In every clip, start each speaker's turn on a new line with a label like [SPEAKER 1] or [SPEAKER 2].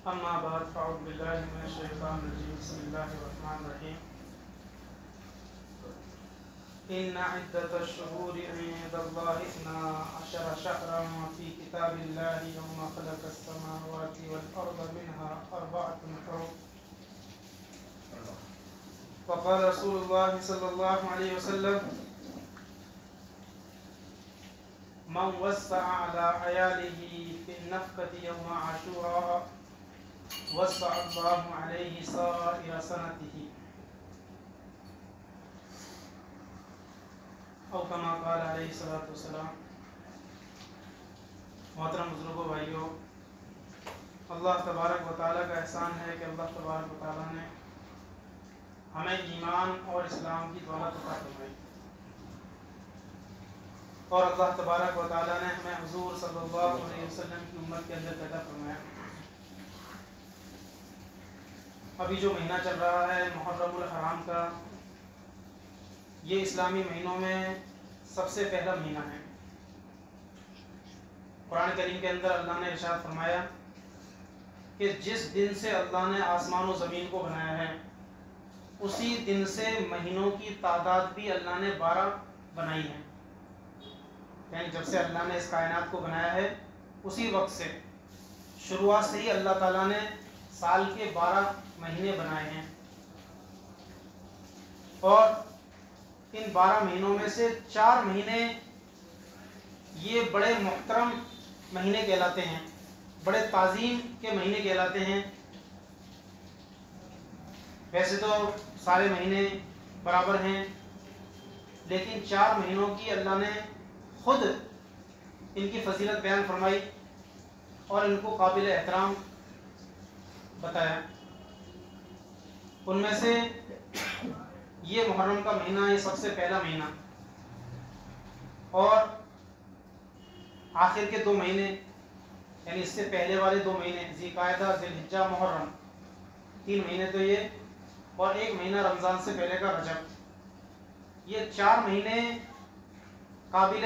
[SPEAKER 1] اما بعد فاعوذ باللہ من الشیطان الرجیم بسم اللہ الرحمن الرحیم ان عدۃ الشہور عند اللہ 12 شہرا فی کتاب اللہ یوم خلق السماوات والارض منها 4 حرم وقال رسول اللہ صلی اللہ علیہ وسلم من وسع على عياله في النفقة يوم عاشوراء وسع الله عليه سائر سنته او كما قال علیہ الصلوۃ والسلام۔ محترم بزرگوں بھائیوں، اللہ تبارک و تعالیٰ کا احسان ہے کہ اللہ تبارک و تعالیٰ نے ہمیں ایمان اور اسلام کی دولت عطا فرمائی، اور اللہ تبارک و تعالیٰ نے ہمیں حضور صلی اللہ علیہ وسلم کی امت کے اندر پیدا فرمایا۔ ابھی جو مہینہ چل رہا ہے محرم الحرام کا، یہ اسلامی مہینوں میں سب سے پہلا مہینہ ہے۔ قرآن کریم کے اندر اللہ نے ارشاد فرمایا کہ جس دن سے اللہ نے آسمان و زمین کو بنایا ہے، اسی دن سے مہینوں کی تعداد بھی اللہ نے 12 بنائی ہے۔ یعنی جب سے اللہ نے اس کائنات کو بنایا ہے، اسی وقت سے شروعات سے ہی اللہ تعالیٰ نے سال کے 12 مہینے بنائے ہیں، اور ان 12 مہینوں میں سے 4 مہینے یہ بڑے محترم مہینے کہلاتے ہیں، بڑے تعظیم کے مہینے کہلاتے ہیں۔ ویسے تو سارے مہینے برابر ہیں، لیکن 4 مہینوں کی اللہ نے خود ان کی فضیلت بیان فرمائی اور ان کو قابل احترام بتایا۔ ان میں سے یہ محرم کا مہینہ یہ سب سے پہلا مہینہ، اور آخر کے 2 مہینے یعنی اس سے پہلے والے 2 مہینے ذی القعدہ، ذی الحجہ، محرم، 3 مہینے تو یہ، اور 1 مہینہ رمضان سے پہلے کا رجب، یہ 4 مہینے قابل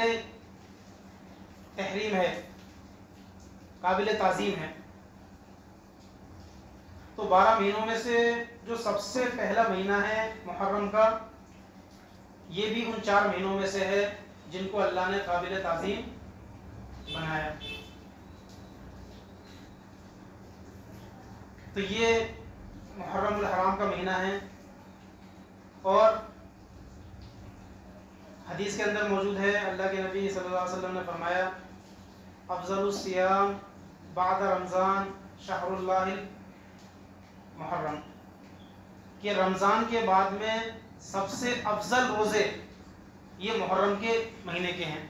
[SPEAKER 1] تحریم ہے، قابل تعظیم ہے۔ تو 12 مہینوں میں سے جو سب سے پہلا مہینہ ہے محرم کا، یہ بھی ان 4 مہینوں میں سے ہے جن کو اللہ نے قابل تعظیم بنایا۔ تو یہ محرم الحرام کا مہینہ ہے، اور حدیث کے اندر موجود ہے، اللہ کے نبی صلی اللہ علیہ وسلم نے فرمایا افضل الصیام بعد رمضان شہر اللہ محرم، کہ رمضان کے بعد میں سب سے افضل روزے یہ محرم کے مہینے کے ہیں۔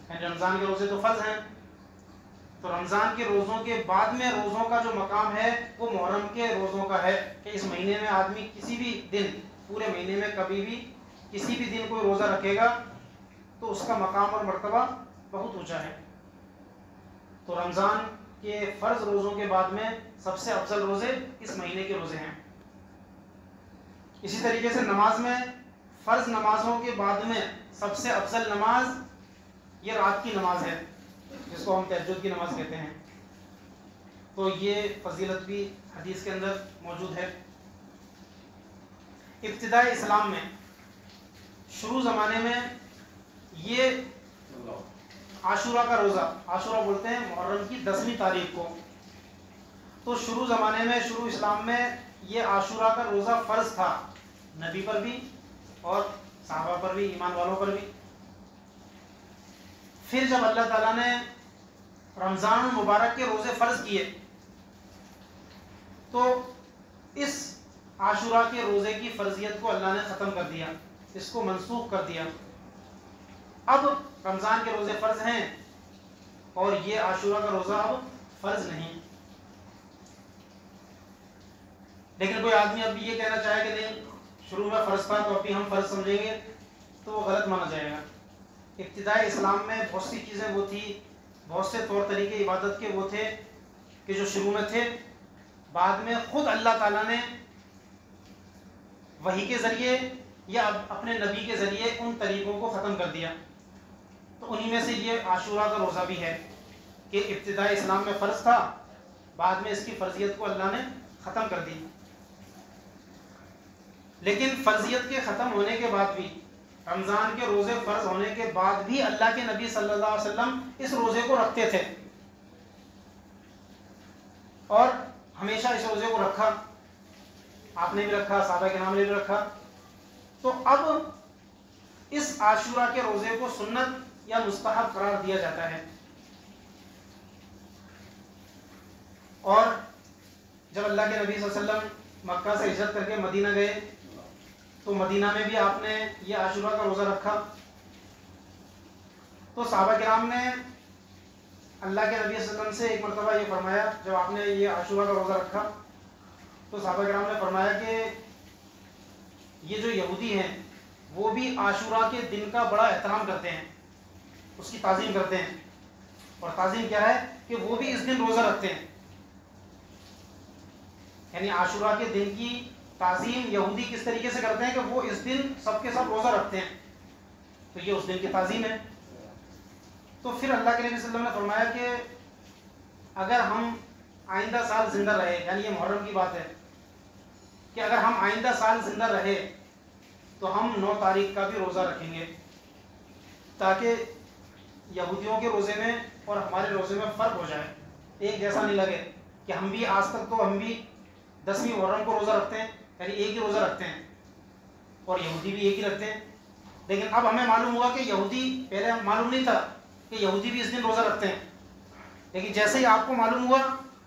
[SPEAKER 1] یعنی رمضان کے روزے تو فرض ہیں، تو رمضان کے روزوں کے بعد میں روزوں کا جو مقام ہے وہ محرم کے روزوں کا ہے، کہ اس مہینے میں آدمی کسی بھی دن، پورے مہینے میں کبھی بھی کسی بھی دن کوئی روزہ رکھے گا تو اس کا مقام اور مرتبہ بہت اونچا ہے۔ تو رمضان کے فرض روزوں کے بعد میں سب سے افضل روزے اس مہینے کے روزے ہیں۔ اسی طریقے سے نماز میں فرض نمازوں کے بعد میں سب سے افضل نماز یہ رات کی نماز ہے، جس کو ہم تہجد کی نماز کہتے ہیں۔ تو یہ فضیلت بھی حدیث کے اندر موجود ہے۔ ابتدائی اسلام میں شروع زمانے میں یہ عاشورہ کا روزہ، عاشورہ بولتے ہیں محرم کی 10ویں تاریخ کو، تو شروع زمانے میں، شروع اسلام میں یہ عاشورہ کا روزہ فرض تھا، نبی پر بھی اور صحابہ پر بھی، ایمان والوں پر بھی۔ پھر جب اللہ تعالیٰ نے رمضان المبارک کے روزے فرض کیے تو اس عاشورہ کے روزے کی فرضیت کو اللہ نے ختم کر دیا، اس کو منسوخ کر دیا۔ اب رمضان کے روزے فرض ہیں اور یہ عاشورہ کا روزہ اب فرض نہیں۔ لیکن کوئی آدمی اب یہ کہنا چاہے کہ نہیں شروع میں فرض تھا تو ابھی ہم فرض سمجھیں گے، تو وہ غلط مانا جائے گا۔ ابتدائی اسلام میں بہت سی چیزیں وہ تھی، بہت سے طور طریقے عبادت کے وہ تھے کہ جو شروع میں تھے، بعد میں خود اللہ تعالیٰ نے وحی کے ذریعے یا اپنے نبی کے ذریعے ان طریقوں کو ختم کر دیا۔ تو انہی میں سے یہ عاشورہ کا روزہ بھی ہے کہ ابتدائی اسلام میں فرض تھا، بعد میں اس کی فرضیت کو اللہ نے ختم کر دی. لیکن فرضیت کے ختم ہونے کے بعد بھی، رمضان کے روزے فرض ہونے کے بعد بھی اللہ کے نبی صلی اللہ علیہ وسلم اس روزے کو رکھتے تھے اور ہمیشہ اس روزے کو رکھا. آپ نے بھی رکھا، صحابہ کے نام نے بھی رکھا. تو اب اس عاشورہ کے روزے کو سنت یا مستحب قرار دیا جاتا ہے. اور جب اللہ کے نبی صلی اللہ علیہ وسلم مکہ سے ہجرت کر کے مدینہ گئے تو مدینہ میں بھی آپ نے یہ عاشورہ کا روزہ رکھا. تو صحابہ کرام نے اللہ کے نبی صلی اللہ علیہ وسلم سے ایک مرتبہ یہ فرمایا، جب آپ نے یہ عاشورہ کا روزہ رکھا تو صحابہ کرام نے فرمایا کہ یہ جو یہودی ہیں وہ بھی عاشورہ کے دن کا بڑا احترام کرتے ہیں، اس کی تعظیم کرتے ہیں. اور تعظیم کیا ہے کہ وہ بھی اس دن روزہ رکھتے ہیں. یعنی عاشورہ کے دن کی تعظیم یہودی کس طریقے سے کرتے ہیں کہ وہ اس دن سب کے سب روزہ رکھتے ہیں، تو یہ اس دن کی تعظیم ہے. تو پھر اللہ کے نبی صلی اللہ علیہ وسلم نے فرمایا کہ اگر ہم آئندہ سال زندہ رہے، یعنی یہ محرم کی بات ہے کہ اگر ہم آئندہ سال زندہ رہے تو ہم 9 تاریخ کا بھی روزہ رکھیں گے، تاکہ یہودیوں کے روزے میں اور ہمارے روزے میں فرق ہو جائے، ایک جیسا نہیں لگے کہ ہم بھی آج تک تو ہم بھی 10ویں محرم کو روزہ رکھتے ہیں، یعنی ایک ہی روزہ رکھتے ہیں، اور یہودی بھی ایک ہی رکھتے ہیں. لیکن اب ہمیں معلوم ہوا کہ یہودی، پہلے معلوم نہیں تھا کہ یہودی بھی اس دن روزہ رکھتے ہیں، لیکن جیسے ہی آپ کو معلوم ہوا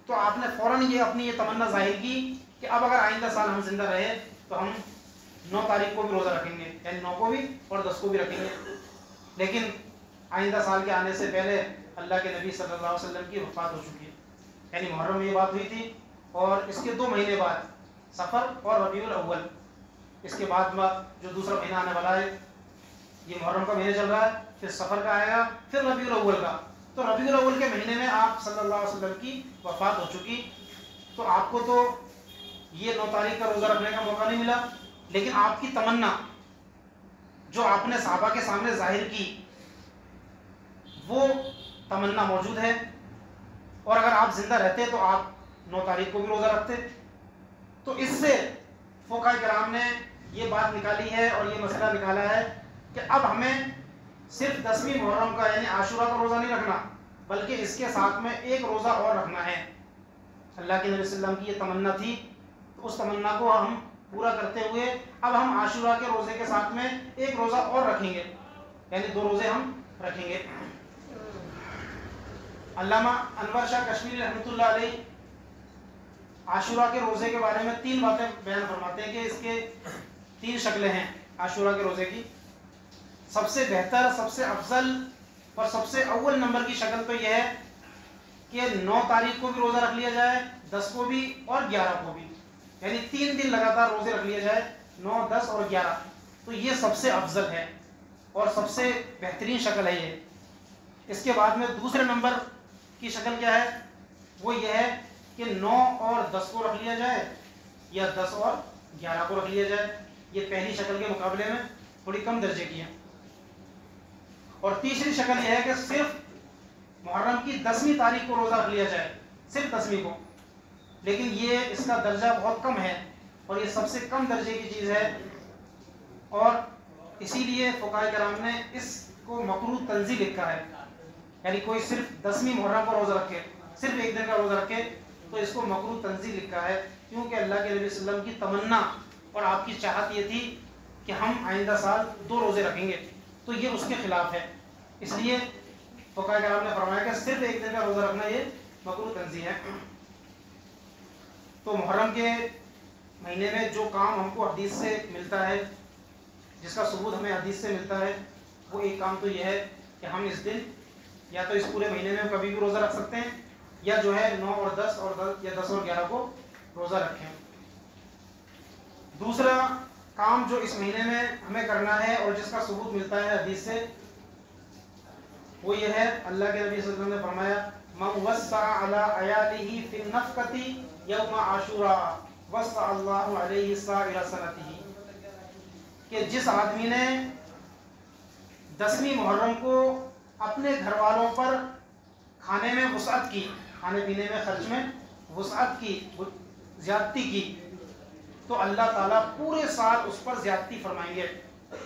[SPEAKER 1] تو آپ نے فوراً یہ اپنی یہ تمنا ظاہر کی کہ اب اگر آئندہ سال ہم زندہ رہے تو ہم 9 تاریخ کو بھی روزہ رکھیں گے، یعنی 9 کو بھی اور 10 کو بھی رکھیں گے. لیکن آئندہ سال کے آنے سے پہلے اللہ کے نبی صلی اللہ علیہ وسلم کی وفات ہو چکی ہے، یعنی محرم میں یہ بات ہوئی تھی، اور اس کے 2 مہینے بعد سفر اور ربیع الاول، اس کے بعد جو دوسرا مہینہ آنے والا ہے، یہ محرم کا مہینہ چل رہا ہے، پھر سفر کا آئے گا، پھر ربیع الاول کا. تو ربیع الاول کے مہینے میں آپ صلی اللہ علیہ وسلم کی وفات ہو چکی. تو آپ کو تو یہ 9 تاریخ کا روزہ رکھنے کا موقع نہیں ملا، لیکن آپ کی تمنا جو آپ نے صحابہ کے سامنے ظاہر کی وہ تمنا موجود ہے. اور اگر آپ زندہ رہتے تو آپ 9 تاریخ کو بھی روزہ رکھتے. تو اس سے فقہاء کرام نے یہ بات نکالی ہے اور یہ مسئلہ نکالا ہے کہ اب ہمیں صرف 10ویں محرم کا یعنی عاشورہ کا روزہ نہیں رکھنا، بلکہ اس کے ساتھ میں ایک روزہ اور رکھنا ہے. اللہ کے نبی صلی اللہ علیہ وسلم کی یہ تمنا تھی، تو اس تمنا کو ہم پورا کرتے ہوئے اب ہم عاشورہ کے روزے کے ساتھ میں ایک روزہ اور رکھیں گے، یعنی 2 روزے ہم رکھیں گے. علامہ انور شاہ کشمیری رحمۃ اللہ علیہ عاشورہ کے روزے کے بارے میں 3 باتیں بیان فرماتے ہیں کہ اس کے 3 شکلیں ہیں عاشورہ کے روزے کی. سب سے بہتر، سب سے افضل اور سب سے اول نمبر کی شکل تو یہ ہے کہ 9 تاریخ کو بھی روزہ رکھ لیا جائے، 10 کو بھی اور 11 کو بھی، یعنی 3 دن لگاتار روزے رکھ لیا جائے، 9، 10 اور 11. تو یہ سب سے افضل ہے اور سب سے بہترین شکل ہے یہ. اس کے بعد میں دوسرے نمبر کی شکل کیا ہے؟ وہ یہ ہے کہ 9 اور 10 کو رکھ لیا جائے یا 10 اور 11 کو رکھ لیا جائے. یہ پہلی شکل کے مقابلے میں تھوڑی کم درجے کی ہے. اور تیسری شکل یہ ہے کہ صرف محرم کی 10ویں تاریخ کو روزہ رکھ لیا جائے، صرف 10ویں کو. لیکن یہ اس کا درجہ بہت کم ہے اور یہ سب سے کم درجے کی چیز ہے، اور اسی لیے فقہاء کرام نے اس کو مکروہ تنزیہ لکھا ہے. یعنی کوئی صرف 10ویں محرم کو روزہ رکھے، صرف ایک دن کا روزہ رکھے، تو اس کو مکروہ تنزیہ لکھا ہے، کیونکہ اللہ کے نبی صلی اللہ علیہ وسلم کی تمنا اور آپ کی چاہت یہ تھی کہ ہم آئندہ سال 2 روزے رکھیں گے، تو یہ اس کے خلاف ہے. اس لیے فقہاء کرام نے فرمایا کہ صرف ایک دن کا روزہ رکھنا یہ مکروہ تنزیہ ہے. تو محرم کے مہینے میں جو کام ہم کو حدیث سے ملتا ہے، جس کا ثبوت ہمیں حدیث سے ملتا ہے، وہ ایک کام تو یہ ہے کہ ہم اس دن یا تو اس پورے مہینے میں کبھی بھی روزہ رکھ سکتے ہیں، یا جو ہے 9 اور 10 یا 10 اور 11 کو روزہ رکھیں. دوسرا کام جو اس مہینے میں ہمیں کرنا ہے اور جس کا ثبوت ملتا ہے حدیث سے، وہ یہ ہے، اللہ کے نبی صلی اللہ علیہ وسلم نے فرمایا من وسع علی عیالہ فی النفقۃ یوم عاشوراء وسع اللہ علیہ سائر سنتہ، کہ جس آدمی نے 10ویں محرم کو اپنے گھر والوں پر کھانے میں وسعت کی، کھانے پینے میں خرچ میں وسعت کی، زیادتی کی، تو اللہ تعالیٰ پورے سال اس پر زیادتی فرمائیں گے،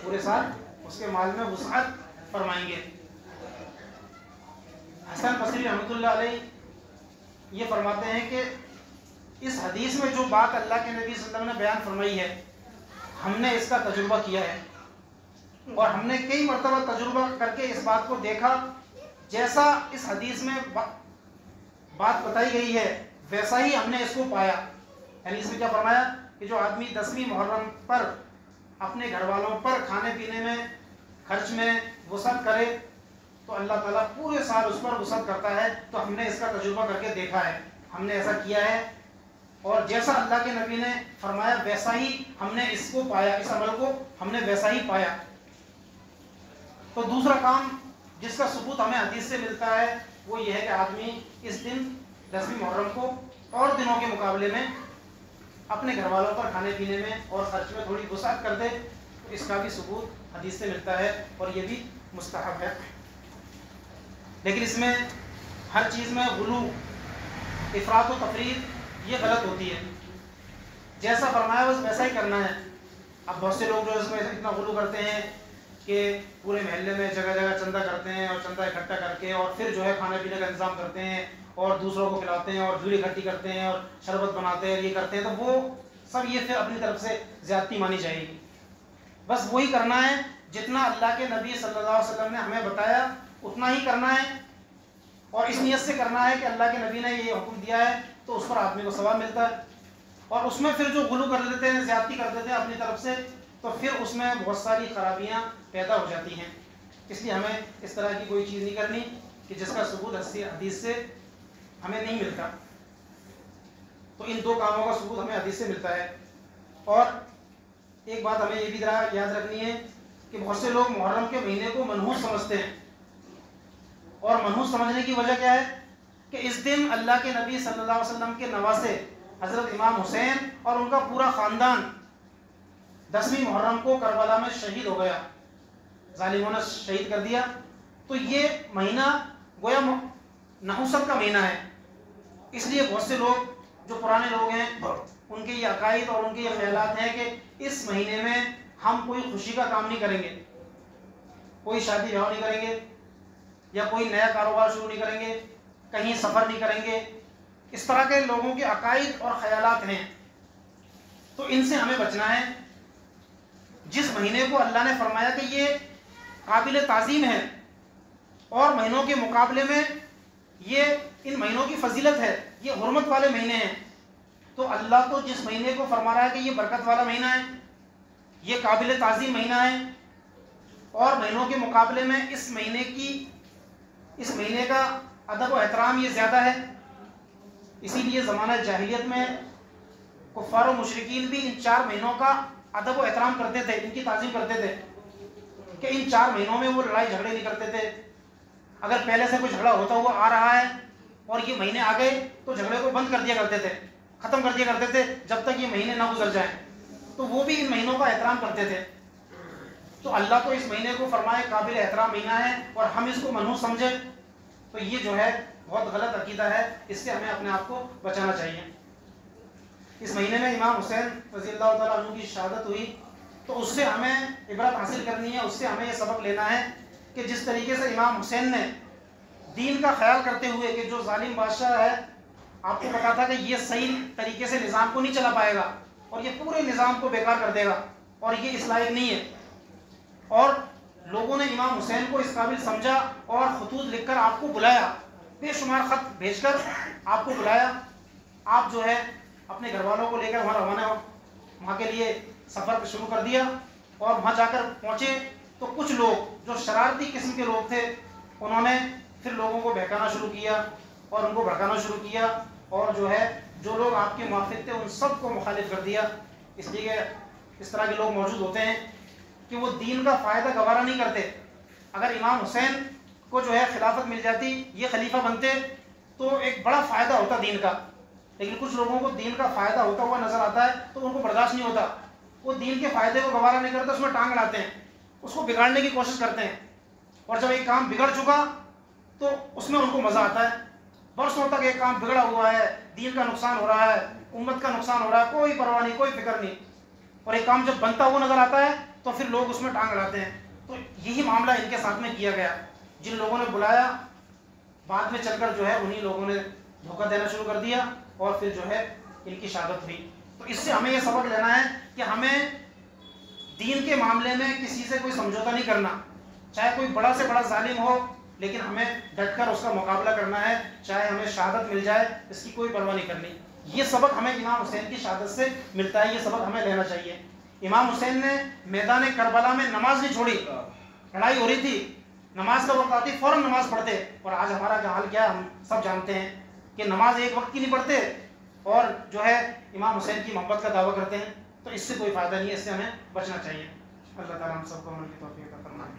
[SPEAKER 1] پورے سال اس کے مال میں وسعت فرمائیں گے۔ حسن بصری رحمۃ اللہ علیہ یہ فرماتے ہیں کہ اس حدیث میں جو بات اللہ کے نبی صلی اللہ علیہ وسلم نے بیان فرمائی ہے، ہم نے اس کا تجربہ کیا ہے، اور ہم نے کئی مرتبہ تجربہ کر کے اس بات کو دیکھا، جیسا اس حدیث میں بات بتائی گئی ہے ویسا ہی ہم نے اس کو پایا۔ یعنی اس میں کیا فرمایا کہ جو آدمی 10ویں محرم پر اپنے گھر والوں پر کھانے پینے میں، خرچ میں وسعت کرے تو اللہ تعالیٰ پورے سال اس پر وسعت کرتا ہے۔ تو ہم نے اس کا تجربہ کر کے دیکھا ہے، ہم نے ایسا کیا ہے، اور جیسا اللہ کے نبی نے فرمایا ویسا ہی ہم نے اس کو پایا، اس عمل کو ہم نے ویسا ہی پایا۔ تو دوسرا کام جس کا ثبوت ہمیں حدیث سے ملتا ہے وہ یہ ہے کہ آدمی اس دن 10ویں محرم کو اور دنوں کے مقابلے میں اپنے گھر والوں پر کھانے پینے میں اور خرچ میں تھوڑی وسعت کر دے، تو اس کا بھی ثبوت حدیث سے ملتا ہے، اور یہ بھی مستحب ہے۔ لیکن اس میں ہر چیز میں غلو، افراط و تفریط یہ غلط ہوتی ہے، جیسا فرمایا بس ویسا ہی کرنا ہے۔ اب بہت سے لوگ جو اس میں اتنا غلو کرتے ہیں کہ پورے محلے میں جگہ جگہ چندہ کرتے ہیں، اور چندہ اکٹھا کر کے اور پھر جو ہے کھانے پینے کا انتظام کرتے ہیں، اور دوسروں کو کھلاتے ہیں، اور جھولی اکٹھی کرتے ہیں، اور شربت بناتے ہیں، یہ کرتے ہیں، تو وہ سب یہ پھر اپنی طرف سے زیادتی مانی جائے گی۔ بس وہی کرنا ہے جتنا اللہ کے نبی صلی اللہ علیہ وسلم نے ہمیں بتایا اتنا ہی کرنا ہے، اور اس نیت سے کرنا ہے کہ اللہ کے نبی نے یہ حکم دیا ہے تو اس پر آدمی کو ثواب ملتا ہے۔ اور اس میں پھر جو غلو کر دیتے ہیں، زیادتی کر دیتے ہیں اپنی طرف سے، تو پھر اس میں بہت ساری خرابیاں پیدا ہو جاتی ہیں۔ اس لیے ہمیں اس طرح کی کوئی چیز نہیں کرنی کہ جس کا ثبوت حدیث سے ہمیں نہیں ملتا۔ تو ان دو کاموں کا ثبوت ہمیں حدیث سے ملتا ہے۔ اور ایک بات ہمیں یہ بھی یاد رکھنی ہے کہ بہت سے لوگ محرم کے مہینے کو منحوس سمجھتے ہیں، اور منحوس سمجھنے کی وجہ کیا ہے کہ اس دن اللہ کے نبی صلی اللہ علیہ وسلم کے نواسے حضرت امام حسین اور ان کا پورا خاندان 10ویں محرم کو کربلا میں شہید ہو گیا، ظالموں نے شہید کر دیا۔ تو یہ مہینہ گویا نحوست کا مہینہ ہے، اس لیے بہت سے لوگ جو پرانے لوگ ہیں ان کے یہ عقائد اور ان کے یہ خیالات ہیں کہ اس مہینے میں ہم کوئی خوشی کا کام نہیں کریں گے، کوئی شادی بیاہ نہیں کریں گے، یا کوئی نیا کاروبار شروع نہیں کریں گے، کہیں سفر نہیں کریں گے۔ اس طرح کے لوگوں کے عقائد اور خیالات ہیں، تو ان سے ہمیں بچنا ہے۔ جس مہینے کو اللہ نے فرمایا کہ یہ قابل تعظیم ہے اور مہینوں کے مقابلے میں یہ ان مہینوں کی فضیلت ہے، یہ حرمت والے مہینے ہیں، تو اللہ تو جس مہینے کو فرما رہا ہے کہ یہ برکت والا مہینہ ہے، یہ قابل تعظیم مہینہ ہے، اور مہینوں کے مقابلے میں اس مہینے کا ادب و احترام یہ زیادہ ہے۔ اسی لیے زمانہ جاہلیت میں کفار و مشرکین بھی ان 4 مہینوں کا ادب و احترام کرتے تھے، ان کی تعظیم کرتے تھے کہ ان 4 مہینوں میں وہ لڑائی جھگڑے نہیں کرتے تھے۔ اگر پہلے سے کوئی جھگڑا ہوتا ہوا آ رہا ہے اور یہ مہینے آ گئے تو جھگڑے کو بند کر دیا کرتے تھے، ختم کر دیا کرتے تھے جب تک یہ مہینے نہ گزر جائیں۔ تو وہ بھی ان مہینوں کا احترام کرتے تھے۔ تو اللہ تو اس مہینے کو فرمائے قابل احترام مہینہ ہے اور ہم اس کو منحوس سمجھیں، تو یہ جو ہے بہت غلط عقیدہ ہے، اس سے ہمیں اپنے آپ کو بچانا چاہیے۔ اس مہینے میں امام حسین رضی اللہ تعالیٰ عنہ کی شہادت ہوئی، تو اس سے ہمیں عبرت حاصل کرنی ہے، اس سے ہمیں یہ سبق لینا ہے کہ جس طریقے سے امام حسین نے دین کا خیال کرتے ہوئے کہ جو ظالم بادشاہ ہے، آپ کو پتا تھا کہ یہ صحیح طریقے سے نظام کو نہیں چلا پائے گا اور یہ پورے نظام کو بیکار کر دے گا اور یہ اس لائق نہیں ہے، اور لوگوں نے امام حسین کو اس قابل سمجھا اور خطوط لکھ کر آپ کو بلایا، بے شمار خط بھیج کر آپ کو بلایا۔ آپ جو ہے اپنے گھر والوں کو لے کر وہاں روانہ ہو، وہاں کے لیے سفر شروع کر دیا، اور وہاں جا کر پہنچے تو کچھ لوگ جو شرارتی قسم کے لوگ تھے انہوں نے پھر لوگوں کو بہکانا شروع کیا اور ان کو بھڑکانا شروع کیا، اور جو ہے جو لوگ آپ کے موافق تھے ان سب کو مخالف کر دیا۔ اس لیے کہ اس طرح کے لوگ موجود ہوتے ہیں کہ وہ دین کا فائدہ گوارا نہیں کرتے۔ اگر امام حسین کو جو ہے خلافت مل جاتی، یہ خلیفہ بنتے، تو ایک بڑا فائدہ ہوتا دین کا، لیکن کچھ لوگوں کو دین کا فائدہ ہوتا ہوا نظر آتا ہے تو ان کو برداشت نہیں ہوتا، وہ دین کے فائدے کو گوارا نہیں کرتے، اس میں ٹانگ لاتے ہیں، اس کو بگاڑنے کی کوشش کرتے ہیں، اور جب ایک کام بگڑ چکا تو اس میں ان کو مزہ آتا ہے۔ برسوں تک ایک کام بگڑا ہوا ہے، دین کا نقصان ہو رہا ہے، امت کا نقصان ہو رہا ہے، کوئی پرواہ نہیں، کوئی فکر نہیں، اور ایک کام جب بنتا ہوا نظر آتا ہے تو پھر لوگ اس میں ٹانگ اڑاتے ہیں۔ تو یہی معاملہ ان کے ساتھ میں کیا گیا، جن لوگوں نے بلایا بعد میں چل کر جو ہے انہی لوگوں نے دھوکہ دینا شروع کر دیا، اور پھر جو ہے ان کی شہادت ہوئی۔ تو اس سے ہمیں یہ سبق لینا ہے کہ ہمیں دین کے معاملے میں کسی سے کوئی سمجھوتا نہیں کرنا، چاہے کوئی بڑا سے بڑا ظالم ہو، لیکن ہمیں ڈٹ کر اس کا مقابلہ کرنا ہے، چاہے ہمیں شہادت مل جائے، اس کی کوئی پرواہ نہیں کرنی۔ یہ سبق ہمیں امام حسین کی شہادت سے ملتا ہے، یہ سبق ہمیں لینا چاہیے۔ امام حسین نے میدان کربلا میں نماز نہیں چھوڑی، لڑائی ہو رہی تھی، نماز کا وقت آتی فوراً نماز پڑھتے، اور آج ہمارا کیا حال کیا ہے ہم سب جانتے ہیں کہ نماز ایک وقت کی نہیں پڑھتے، اور جو ہے امام حسین کی محبت کا دعویٰ کرتے ہیں۔ تو اس سے کوئی فائدہ نہیں ہے، اس سے ہمیں بچنا چاہیے۔ اللہ تعالیٰ ہم سب کو عمل کی توفیق عطا فرمائے۔